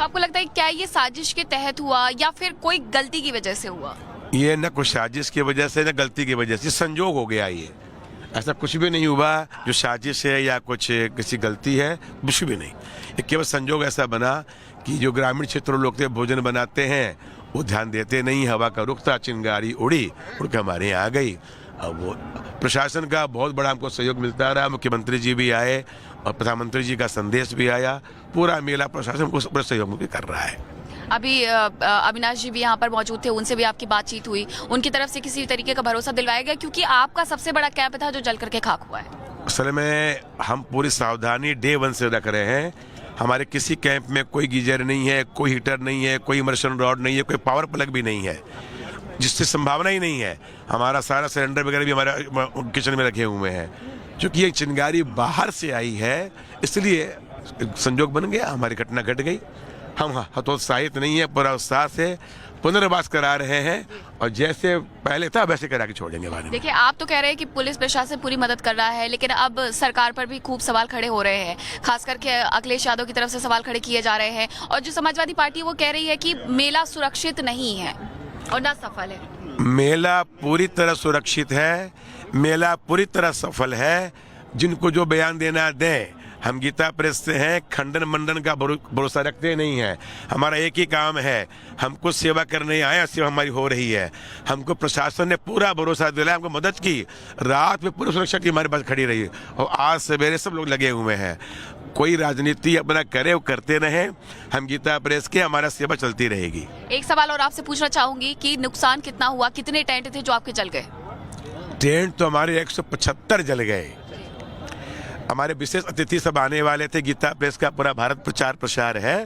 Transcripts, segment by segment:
आपको लगता है क्या ये साजिश के तहत हुआ या फिर कोई गलती की वजह से हुआ? ये न कुछ साजिश की वजह से न गलती की वजह से, संजोग हो गया। ये ऐसा कुछ भी नहीं हुआ जो साजिश है या कुछ किसी गलती है, कुछ भी नहीं। ये केवल संजोग ऐसा बना कि जो ग्रामीण क्षेत्रों लोग थे भोजन बनाते हैं वो ध्यान देते नहीं, हवा का रुख था, चिंगारी उड़ी उड़ के हमारे यहाँ आ गई। अब वो प्रशासन का बहुत बड़ा हमको सहयोग मिलता रहा, मुख्यमंत्री जी भी आए और प्रधानमंत्री जी का संदेश भी आया, पूरा मेला प्रशासन को पूरा सहयोग भी कर रहा है। अभी अविनाश जी भी यहाँ पर मौजूद थे, उनसे भी आपकी बातचीत हुई, उनकी तरफ से किसी तरीके का भरोसा दिलवाया गया क्योंकि आपका सबसे बड़ा कैंप था जो जल करके खाक हुआ है? असल में हम पूरी सावधानी डे 1 से रख रहे हैं। हमारे किसी कैंप में कोई गीजर नहीं है, कोई हीटर नहीं है, कोई इमर्शन रॉड नहीं है, कोई पावर प्लग भी नहीं है, जिससे संभावना ही नहीं है। हमारा सारा सिलेंडर वगैरह भी हमारा किचन में रखे हुए हैं। क्योंकि ये चिंगारी बाहर से आई है इसलिए संजोग बन गया, हमारी घटना घट गई। हम हतोत्साहित नहीं है, पूरा उत्साह से पुनर्वास करा रहे हैं और जैसे पहले था वैसे करा के छोड़ेंगे बाद में। देखिए, आप तो कह रहे हैं कि पुलिस प्रशासन पूरी मदद कर रहा है, लेकिन अब सरकार पर भी खूब सवाल खड़े हो रहे हैं, खास करके अखिलेश यादव की तरफ से सवाल खड़े किए जा रहे हैं और जो समाजवादी पार्टी वो कह रही है कि मेला सुरक्षित नहीं है और ना सफल है। मेला पूरी तरह सुरक्षित है, मेला पूरी तरह सफल है। जिनको जो बयान देना दें, हम गीता प्रेस से हैं, खंडन मंडन का भरोसा रखते नहीं हैं। हमारा एक ही काम है, हम कुछ सेवा करने आए, सेवा हमारी हो रही है। हमको प्रशासन ने पूरा भरोसा दिलाया, हमको मदद की, रात में पूरी सुरक्षा की हमारे पास खड़ी रही और आज सवेरे सब लोग लगे हुए हैं। कोई राजनीति अपना करे वो करते रहे, हम गीता प्रेस के हमारा सेवा चलती रहेगी। एक सवाल और आपसे पूछना चाहूंगी कि नुकसान कितना हुआ, कितने टेंट थे जो आपके जल गए? टेंट तो हमारे 175 जल गए। हमारे विशेष अतिथि सब आने वाले थे, गीता प्रेस का पूरा भारत प्रचार प्रसार है,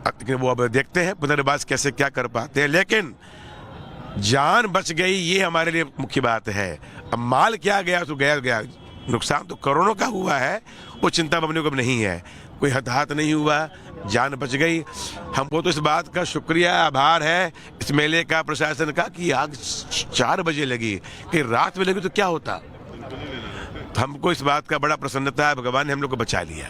लेकिन वो अब देखते हैं पुनर्वास कैसे क्या कर पाते हैं। लेकिन जान बच गई, ये हमारे लिए मुख्य बात है। अब माल क्या गया तो गया गया, नुकसान तो करोड़ों का हुआ है, वो चिंता अपने को नहीं है। कोई हताहत नहीं हुआ, जान बच गई। हमको तो इस बात का शुक्रिया आभार है इस मेले का, प्रशासन का, कि आग 4 बजे लगी, कि रात में लगी तो क्या होता। हमको इस बात का बड़ा प्रसन्नता है, भगवान ने हम लोग को बचा लिया।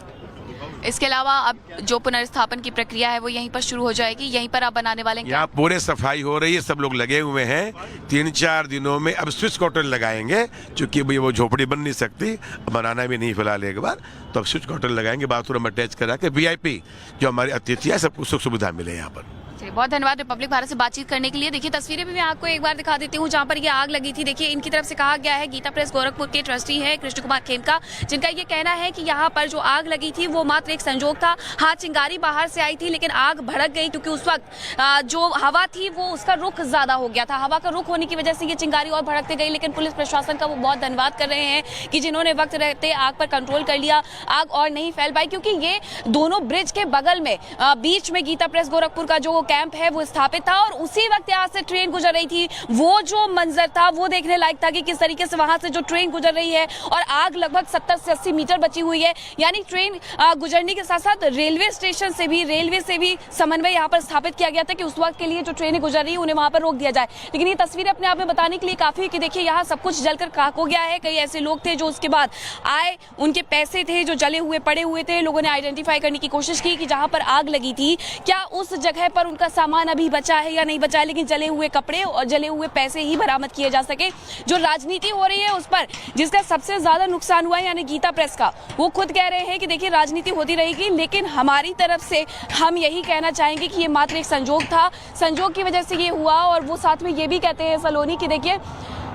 इसके अलावा अब जो पुनर्स्थापन की प्रक्रिया है वो यहीं पर शुरू हो जाएगी, यहीं पर आप बनाने वाले हैं? यहाँ पूरे सफाई हो रही है, सब लोग लगे हुए हैं। 3-4 दिनों में अब स्विच कॉटन लगाएंगे, क्योंकि भाई वो झोपड़ी बन नहीं सकती, बनाना भी नहीं फिलहाल एक बार, तो अब स्विच कॉटन लगाएंगे, बाथरूम अटैच करा के। VIP जो हमारे अतिथि है सबको सुख सुविधा मिले यहाँ पर। बहुत धन्यवाद रिपब्लिक भारत से बातचीत करने के लिए। देखिए, तस्वीरें भी मैं आपको एक बार दिखा देती हूँ जहाँ पर ये आग लगी थी। देखिए, इनकी तरफ से कहा गया है, गीता प्रेस गोरखपुर के ट्रस्टी है कृष्ण कुमार खेमका, जिनका ये कहना है कि यहाँ पर जो आग लगी थी वो मात्र एक संजोग था। हाँ, चिंगारी बाहर से आई थी लेकिन आग भड़क गई क्योंकि उस वक्त जो हवा थी वो उसका रुख ज्यादा हो गया था। हवा का रुख होने की वजह से ये चिंगारी और भड़कते गई। लेकिन पुलिस प्रशासन का वो बहुत धन्यवाद कर रहे हैं कि जिन्होंने वक्त रहते आग पर कंट्रोल कर लिया, आग और नहीं फैल पाई। क्योंकि ये दोनों ब्रिज के बगल में बीच में गीता प्रेस गोरखपुर का जो कैंप है वो स्थापित था और उसी वक्त यहाँ से ट्रेन गुजर रही थी। वो जो मंजर था वो देखने लायक था कि किस तरीके से वहां से जो ट्रेन गुजर रही है और आग लगभग 70 से 80 मीटर बची हुई है। यानी ट्रेन गुजरने के साथ साथ रेलवे स्टेशन से भी, रेलवे से भी समन्वय यहाँ पर स्थापित किया गया था कि उस वक्त के लिए जो ट्रेनें गुजर रही है उन्हें वहां पर रोक दिया जाए। लेकिन ये तस्वीरें अपने आप में बताने के लिए काफी है कि देखिए यहाँ सब कुछ जलकर खाक हो गया है। कई ऐसे लोग थे जो उसके बाद आए, उनके पैसे थे जो जले हुए पड़े हुए थे। लोगों ने आइडेंटिफाई करने की कोशिश की कि जहां पर आग लगी थी क्या उस जगह पर उनका सामान अभी बचा है या नहीं बचा है, लेकिन जले हुए कपड़े और जले हुए पैसे ही बरामद किए जा सके। जो राजनीति हो रही है उस पर जिसका सबसे ज्यादा नुकसान हुआ है यानी गीता प्रेस का, वो खुद कह रहे हैं कि देखिए राजनीति होती रहेगी, लेकिन हमारी तरफ से हम यही कहना चाहेंगे कि ये मात्र एक संजोग था, संजोग की वजह से ये हुआ। और वो साथ में ये भी कहते हैं सलोनी की देखिए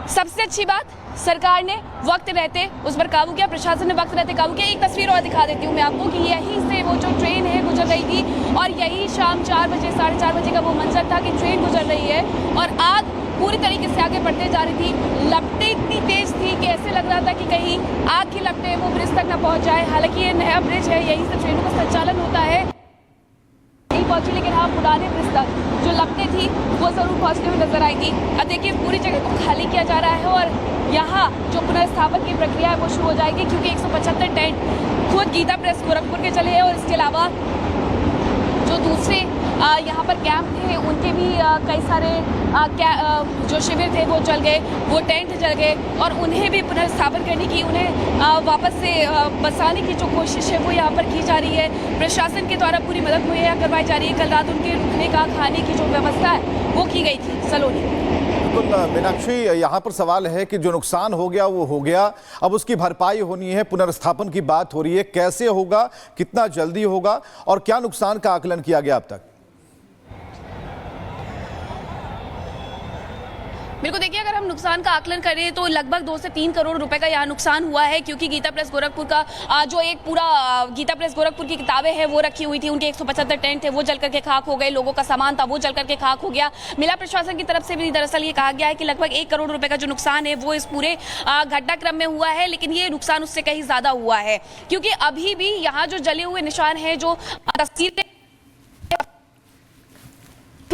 सबसे अच्छी बात सरकार ने वक्त रहते उस पर काबू किया, प्रशासन ने वक्त रहते काबू किया। एक तस्वीर और दिखा देती हूँ मैं आपको कि यहीं से वो जो ट्रेन है गुजर रही थी और यही शाम 4 बजे 4:30 बजे का वो मंजर था कि ट्रेन गुजर रही है और आग पूरी तरीके से आगे बढ़ते जा रही थी। लपटें इतनी तेज थी कि ऐसे लग रहा था कि कहीं आग की लपटें वो ब्रिज तक न पहुंच जाए। हालांकि ये नया ब्रिज है, यहीं से ट्रेनों का संचालन होता है, नहीं पहुंची, लेकिन हाँ पुराने ब्रिज तक जो लपटें थी वो जरूर पहुंचते हुए नजर आएंगी। अब देखिए पूरी जगह को खाली किया जा रहा है और यहाँ जो पुनर्स्थापन की प्रक्रिया है वो शुरू हो जाएगी क्योंकि 175 टेंट खुद गीता प्रेस गोरखपुर के चले हैं और इसके अलावा जो दूसरे यहाँ पर कैंप थे उनके भी कई सारे जो शिविर थे वो जल गए, वो टेंट जल गए और उन्हें भी पुनर्स्थापन करने की, उन्हें वापस से बसाने की जो कोशिश है वो यहाँ पर की जा रही है। प्रशासन के द्वारा पूरी मदद मुहैया करवाई जा रही है। कल रात उनके रुकने का, खाने की जो व्यवस्था है वो की गई थी सलोनी। बिल्कुल मीनाक्षी, यहाँ पर सवाल है कि जो नुकसान हो गया वो हो गया, अब उसकी भरपाई होनी है, पुनर्स्थापन की बात हो रही है। कैसे होगा, कितना जल्दी होगा और क्या नुकसान का आकलन किया गया अब तक? बिल्कुल, देखिए अगर हम नुकसान का आकलन करें तो लगभग 2 से 3 करोड़ रुपए का यहाँ नुकसान हुआ है, क्योंकि गीता प्रेस गोरखपुर का जो एक पूरा गीता प्रेस गोरखपुर की किताबें हैं वो रखी हुई थी, उनके 175 टेंट थे वो जल करके खाक हो गए, लोगों का सामान था वो जल करके खाक हो गया। मेला प्रशासन की तरफ से भी दरअसल ये कहा गया है कि लगभग 1 करोड़ रुपए का जो नुकसान है वो इस पूरे घटनाक्रम में हुआ है, लेकिन ये नुकसान उससे कहीं ज्यादा हुआ है, क्योंकि अभी भी यहाँ जो जले हुए निशान है, जो तस्वीरें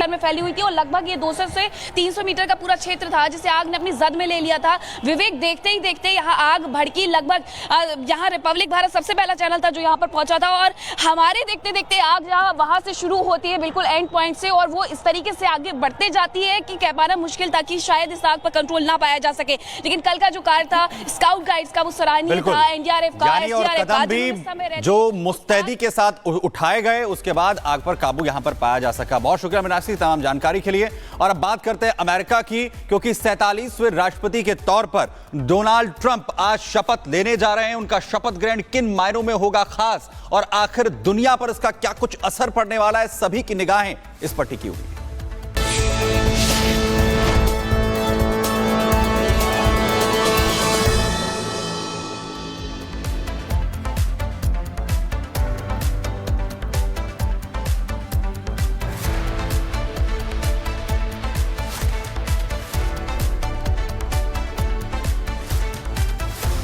में फैली हुई थी और लगभग ये 200 से 300 मीटर का पूरा क्षेत्र था जिसे आग ने अपनी जद में ले लिया था। विवेक, देखते ही देखते यहाँ आग भड़की। लगभग यहाँ रिपब्लिक भारत सबसे पहला चैनल था जो यहाँ पर पहुंचा था और हमारे देखते देखते आग जहाँ वहां से शुरू होती है बिल्कुल एंड पॉइंट से और वो इस तरीके से आगे बढ़ते जाती है कि कह पाना मुश्किल था कि शायद इस आग पर कंट्रोल ना पाया जा सके। लेकिन कल का जो कार्य था स्काउट गाइड्स का वो सराहनीय था, एनडीआरएफ का, एसडीआरएफ का, भी जो मुस्तैदी के साथ उठाए गए, उसके बाद आग पर काबू यहाँ पर पाया जा सका। बहुत शुक्रिया मीनाक्षी तमाम जानकारी के लिए। और अब बात करते हैं अमेरिका की, क्योंकि 47वें राष्ट्रपति के तौर पर डोनाल्ड ट्रंप आज शपथ लेने जा रहे हैं। उनका शपथ ग्रहण किन मायनों में होगा खास और आखिर दुनिया पर इसका क्या कुछ असर पड़ने वाला है, सभी की निगाहें इस पर टिकी हुई।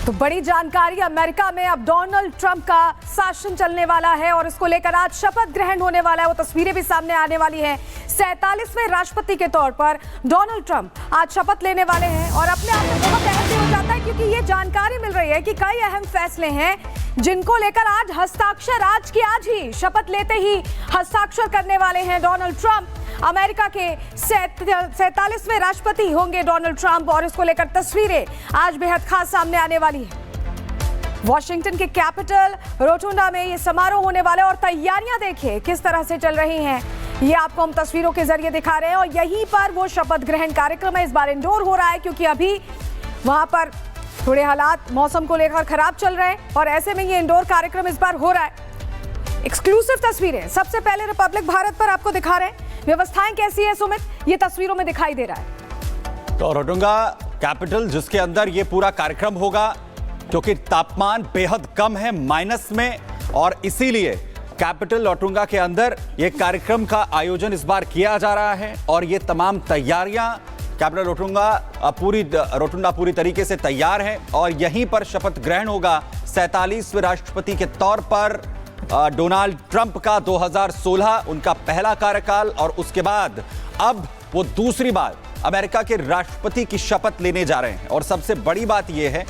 तो बड़ी जानकारी, अमेरिका में अब डोनाल्ड ट्रंप का शासन चलने वाला है और इसको लेकर आज शपथ ग्रहण होने वाला है। वो तस्वीरें भी सामने आने वाली हैं। 47वें राष्ट्रपति के तौर पर डोनाल्ड ट्रंप आज शपथ लेने वाले हैं और अपने आप में बहुत अहम भी हो जाता है, क्योंकि ये जानकारी मिल रही है कि कई अहम फैसले हैं जिनको लेकर आज हस्ताक्षर, आज की आज ही शपथ लेते ही हस्ताक्षर करने वाले हैं डोनाल्ड ट्रंप। अमेरिका के 47वें राष्ट्रपति होंगे डोनाल्ड ट्रंप और इसको लेकर तस्वीरें आज बेहद खास सामने आने वाली है। वॉशिंगटन के कैपिटल रोटुंडा में ये समारोह होने वाला है और तैयारियां देखिए किस तरह से चल रही हैं। ये आपको हम तस्वीरों के जरिए दिखा रहे हैं और यहीं पर वो शपथ ग्रहण कार्यक्रम है। इस बार इंडोर हो रहा है क्योंकि अभी वहां पर थोड़े हालात मौसम को लेकर खराब चल रहे हैं और ऐसे में ये इंडोर कार्यक्रम इस बार हो रहा है। एक्सक्लूसिव तस्वीरें सबसे पहले रिपब्लिक भारत पर आपको दिखा रहे हैं। व्यवस्थाएं कैसी है सुमित, ये तस्वीरों में दिखाई दे रहा है। तो रोटुंगा कैपिटल जिसके अंदर ये पूरा कार्यक्रम होगा, क्योंकि तापमान बेहद कम है, माइनस में, और इसीलिए कैपिटल रोटुंगा के अंदर ये कार्यक्रम का आयोजन इस बार किया जा रहा है। और ये तमाम तैयारियां कैपिटल रोटुंडा पूरी तरीके से तैयार है और यहीं पर शपथ ग्रहण होगा 47वें राष्ट्रपति के तौर पर डोनाल्ड ट्रंप का। 2016 उनका पहला कार्यकाल और उसके बाद अब वो दूसरी बार अमेरिका के राष्ट्रपति की शपथ लेने जा रहे हैं। और सबसे बड़ी बात यह है